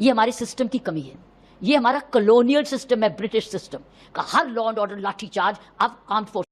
ये हमारे सिस्टम की कमी है। ये हमारा कॉलोनियल सिस्टम है, ब्रिटिश सिस्टम का हर लॉ एंड ऑर्डर लाठीचार्ज अब आर्म्ड फोर्स।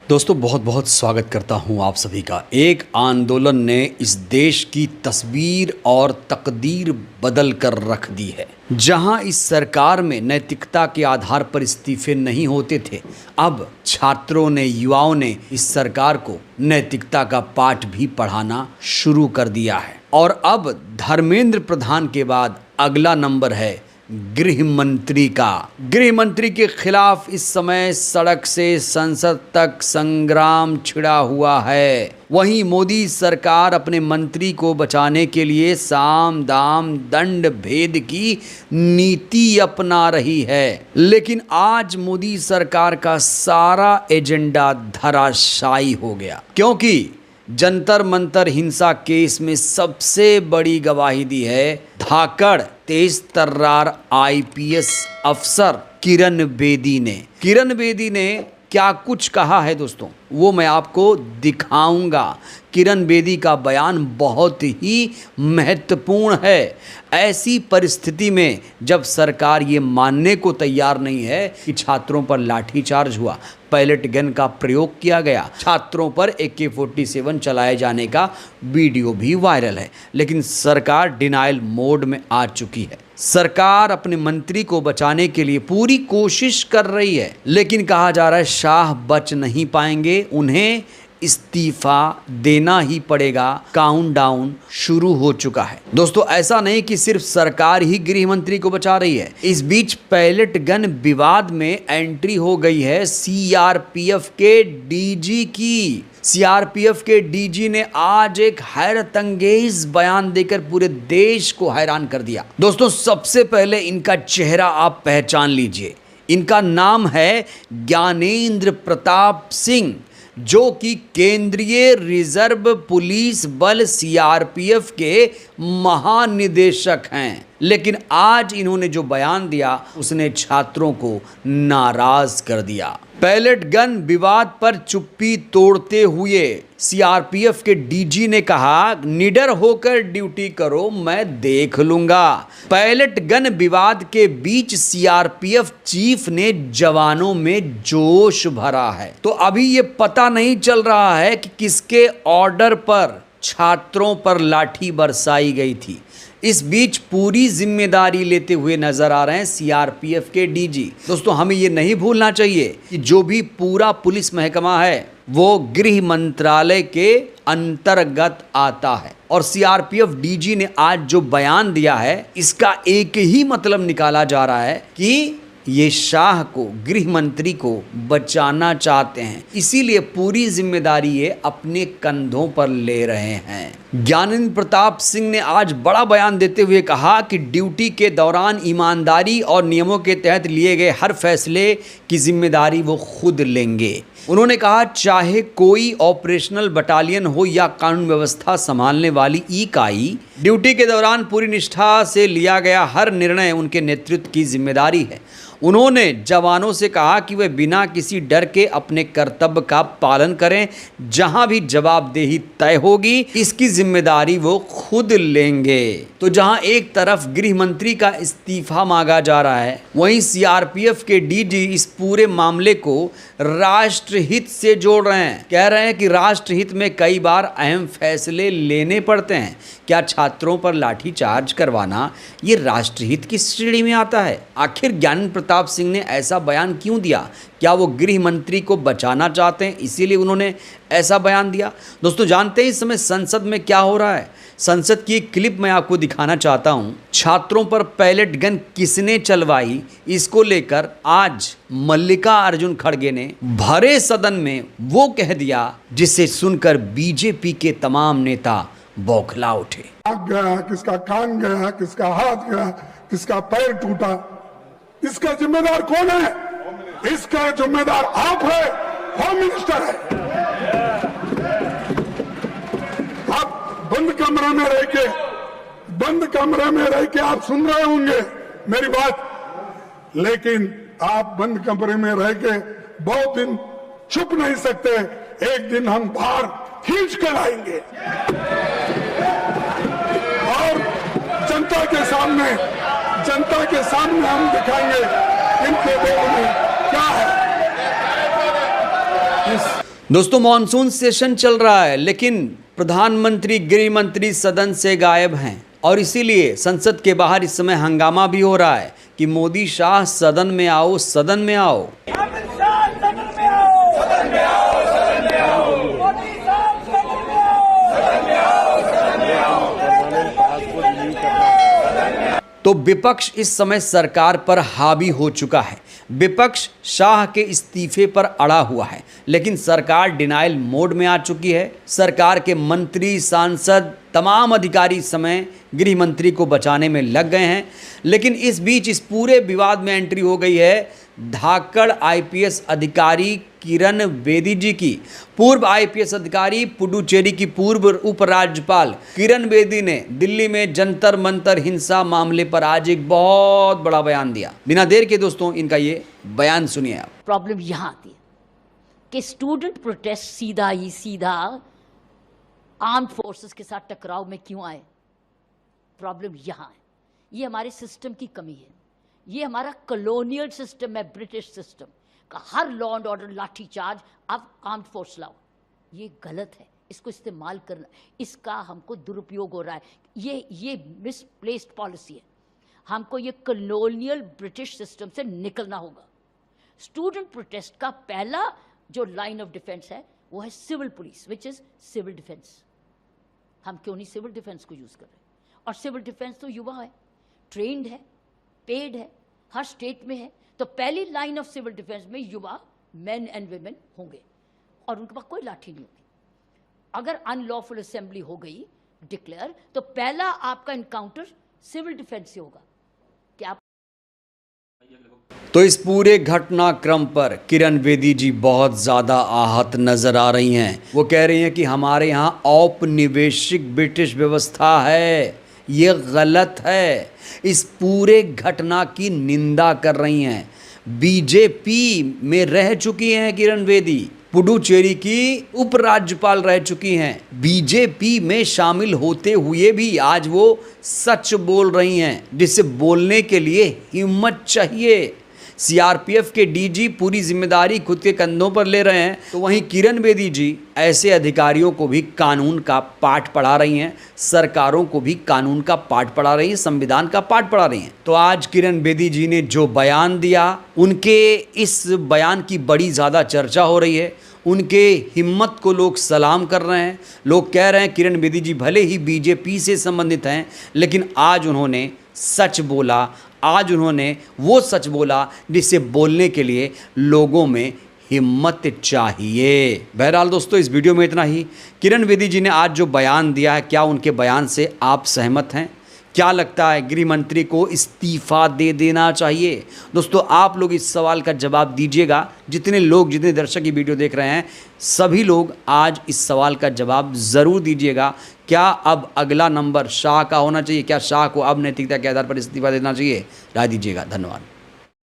दोस्तों बहुत बहुत स्वागत करता हूं आप सभी का। एक आंदोलन ने इस देश की तस्वीर और तकदीर बदल कर रख दी है। जहां इस सरकार में नैतिकता के आधार पर इस्तीफे नहीं होते थे, अब छात्रों ने, युवाओं ने इस सरकार को नैतिकता का पाठ भी पढ़ाना शुरू कर दिया है। और अब धर्मेंद्र प्रधान के बाद अगला नंबर है गृह मंत्री का। गृह मंत्री के खिलाफ इस समय सड़क से संसद तक संग्राम छिड़ा हुआ है। वहीं मोदी सरकार अपने मंत्री को बचाने के लिए साम दाम दंड भेद की नीति अपना रही है। लेकिन आज मोदी सरकार का सारा एजेंडा धराशायी हो गया, क्योंकि जंतर मंतर हिंसा केस में सबसे बड़ी गवाही दी है धाकड़ तेज तर्रार आईपीएस अफसर किरण बेदी ने। किरण बेदी ने क्या कुछ कहा है दोस्तों, वो मैं आपको दिखाऊंगा। किरण बेदी का बयान बहुत ही महत्वपूर्ण है। ऐसी परिस्थिति में जब सरकार ये मानने को तैयार नहीं है कि छात्रों पर लाठीचार्ज हुआ, पैलेट गन का प्रयोग किया गया, छात्रों पर AK-47 चलाए जाने का वीडियो भी वायरल है, लेकिन सरकार डिनाइल मोड में आ चुकी है। सरकार अपने मंत्री को बचाने के लिए पूरी कोशिश कर रही है, लेकिन कहा जा रहा है शाह बच नहीं पाएंगे, उन्हें इस्तीफा देना ही पड़ेगा। काउंटडाउन शुरू हो चुका है। दोस्तों ऐसा नहीं कि सिर्फ सरकार ही गृह मंत्री को बचा रही है। इस बीच पैलेट गन विवाद में एंट्री हो गई है सीआरपीएफ के डीजी की। सीआरपीएफ के डीजी ने आज एक हैरतअंगेज बयान देकर पूरे देश को हैरान कर दिया। दोस्तों सबसे पहले इनका चेहरा आप पहचान लीजिए। इनका नाम है ज्ञानेंद्र प्रताप सिंह, जो कि केंद्रीय रिजर्व पुलिस बल सीआरपीएफ के महानिदेशक हैं। लेकिन आज इन्होंने जो बयान दिया उसने छात्रों को नाराज कर दिया। पैलेट गन विवाद पर चुप्पी तोड़ते हुए सीआरपीएफ के डीजी ने कहा, निडर होकर ड्यूटी करो, मैं देख लूंगा। पैलेट गन विवाद के बीच सीआरपीएफ चीफ ने जवानों में जोश भरा है। तो अभी ये पता नहीं चल रहा है कि किसके ऑर्डर पर छात्रों पर लाठी बरसाई गई थी। इस बीच पूरी जिम्मेदारी लेते हुए नजर आ रहे हैं सीआरपीएफ के डीजी। दोस्तों हमें ये नहीं भूलना चाहिए कि जो भी पूरा पुलिस महकमा है वो गृह मंत्रालय के अंतर्गत आता है। और सीआरपीएफ डीजी ने आज जो बयान दिया है, इसका एक ही मतलब निकाला जा रहा है कि ये शाह को, गृह मंत्री को बचाना चाहते हैं, इसीलिए पूरी जिम्मेदारी ये अपने कंधों पर ले रहे हैं। ज्ञानेंद्र प्रताप सिंह ने आज बड़ा बयान देते हुए कहा कि ड्यूटी के दौरान ईमानदारी और नियमों के तहत लिए गए हर फैसले की जिम्मेदारी वो खुद लेंगे। उन्होंने कहा चाहे कोई ऑपरेशनल बटालियन हो या कानून व्यवस्था संभालने वाली इकाई, ड्यूटी के दौरान पूरी निष्ठा से लिया गया हर निर्णय उनके नेतृत्व की जिम्मेदारी है। उन्होंने जवानों से कहा कि वे बिना किसी डर के अपने कर्तव्य का पालन करें। जहां भी जवाबदेही तय होगी इसकी जिम्मेदारी वो खुद लेंगे। तो जहां एक तरफ गृह मंत्री का इस्तीफा मांगा जा रहा है, वहीं सीआरपीएफ के डीजी इस पूरे मामले को राष्ट्रहित से जोड़ रहे हैं। कह रहे हैं कि राष्ट्रहित में कई बार अहम फैसले लेने पड़ते हैं। क्या छात्रों पर लाठीचार्ज करवाना ये राष्ट्रहित की श्रेणी में आता है? आखिर ज्ञानेंद्र प्रताप सिंह ने ऐसा बयान क्यों दिया? क्या वो गृह मंत्री को बचाना चाहते हैं, इसीलिए उन्होंने ऐसा बयान दिया? दोस्तों जानते हैं इस समय संसद में क्या हो रहा है? संसद की एक क्लिप मैं आपको दिखाना चाहता हूं। छात्रों पर पैलेट गन किसने चलवाई, इसको लेकर आज मल्लिका अर्जुन खड़गे ने भरे सदन में वो कह दिया जिसे सुनकर बीजेपी के तमाम नेता बौखला उठे। आग गया, किसका कान गया, किसका हाथ गया, किसका पैर टूटा, इसका जिम्मेदार कौन है? इसका जिम्मेदार आप है, होम मिनिस्टर है। आप बंद कमरे में रह के आप सुन रहे होंगे मेरी बात, लेकिन आप बंद कमरे में रह के बहुत दिन छुप नहीं सकते। एक दिन हम बाहर खींच कर आएंगे और जनता जनता के सामने हम दिखाएंगे इनके देश में क्या है। दोस्तों, मॉनसून सेशन चल रहा है, लेकिन प्रधानमंत्री, गृह मंत्री सदन से गायब हैं और इसीलिए संसद के बाहर इस समय हंगामा भी हो रहा है कि मोदी शाह सदन में आओ, सदन में आओ। तो विपक्ष इस समय सरकार पर हावी हो चुका है। विपक्ष शाह के इस्तीफे पर अड़ा हुआ है, लेकिन सरकार डिनाइल मोड में आ चुकी है। सरकार के मंत्री, सांसद, तमाम अधिकारी इस समय गृह मंत्री को बचाने में लग गए हैं। लेकिन इस बीच इस पूरे विवाद में एंट्री हो गई है धाकड़ आईपीएस अधिकारी किरण बेदी जी की। पूर्व आईपीएस अधिकारी, पुडुचेरी की पूर्व उपराज्यपाल किरण बेदी ने दिल्ली में जंतर मंतर हिंसा मामले पर आज एक बहुत बड़ा बयान दिया। बिना देर के दोस्तों, इनका ये बयान सुनिए आप। प्रॉब्लम यहां आती है कि स्टूडेंट प्रोटेस्ट सीधा आर्म्ड फोर्सेस के साथ टकराव में क्यों आए। प्रॉब्लम यहां है, ये हमारे सिस्टम की कमी है। ये हमारा कॉलोनियल सिस्टम है, ब्रिटिश सिस्टम का हर लॉ एंड ऑर्डर लाठी चार्ज, अब आर्म्ड फोर्स लाओ। ये गलत है, इसको इस्तेमाल करना, इसका हमको दुरुपयोग हो रहा है। ये मिसप्लेस्ड पॉलिसी है। हमको ये कॉलोनियल ब्रिटिश सिस्टम से निकलना होगा। स्टूडेंट प्रोटेस्ट का पहला जो लाइन ऑफ डिफेंस है वो है civil police, which is civil defence. हम क्यों नहीं सिविल डिफेंस को यूज कर रहे? और सिविल डिफेंस तो युवा है, ट्रेंड है, पेड है, हर स्टेट में है। तो पहली लाइन ऑफ सिविल डिफेंस में युवा, मेन एंड वुमेन होंगे और उनके पास कोई लाठी नहीं होगी। अगर अनलॉफुल असेंबली हो गई डिक्लेयर, तो पहला आपका इनकाउंटर सिविल डिफेंस से होगा। क्या तो इस पूरे घटनाक्रम पर किरण बेदी जी बहुत ज़्यादा आहत नजर आ रही हैं। वो कह रही हैं कि हमारे यहाँ औपनिवेशिक ब्रिटिश व्यवस्था है, ये गलत है। इस पूरे घटना की निंदा कर रही हैं। बीजेपी में रह चुकी हैं किरण बेदी, पुडुचेरी की उपराज्यपाल रह चुकी हैं। बीजेपी में शामिल होते हुए भी आज वो सच बोल रही हैं, जिससे बोलने के लिए हिम्मत चाहिए। सीआरपीएफ के डीजी पूरी जिम्मेदारी खुद के कंधों पर ले रहे हैं, तो वहीं किरण बेदी जी ऐसे अधिकारियों को भी कानून का पाठ पढ़ा रही हैं, सरकारों को भी कानून का पाठ पढ़ा रही हैं, संविधान का पाठ पढ़ा रही हैं। तो आज किरण बेदी जी ने जो बयान दिया, उनके इस बयान की बड़ी ज़्यादा चर्चा हो रही है। उनके हिम्मत को लोग सलाम कर रहे हैं। लोग कह रहे हैं किरण बेदी जी भले ही बीजेपी से संबंधित हैं, लेकिन आज उन्होंने सच बोला। आज उन्होंने वो सच बोला जिससे बोलने के लिए लोगों में हिम्मत चाहिए। बहरहाल दोस्तों, इस वीडियो में इतना ही। किरण बेदी जी ने आज जो बयान दिया है, क्या उनके बयान से आप सहमत हैं? क्या लगता है गृह मंत्री को इस्तीफा दे देना चाहिए? दोस्तों, आप लोग इस सवाल का जवाब दीजिएगा। जितने दर्शक ये वीडियो देख रहे हैं, सभी लोग आज इस सवाल का जवाब ज़रूर दीजिएगा। क्या अब अगला नंबर शाह का होना चाहिए? क्या शाह को अब नैतिकता के आधार पर इस्तीफा देना चाहिए? राय दीजिएगा। धन्यवाद।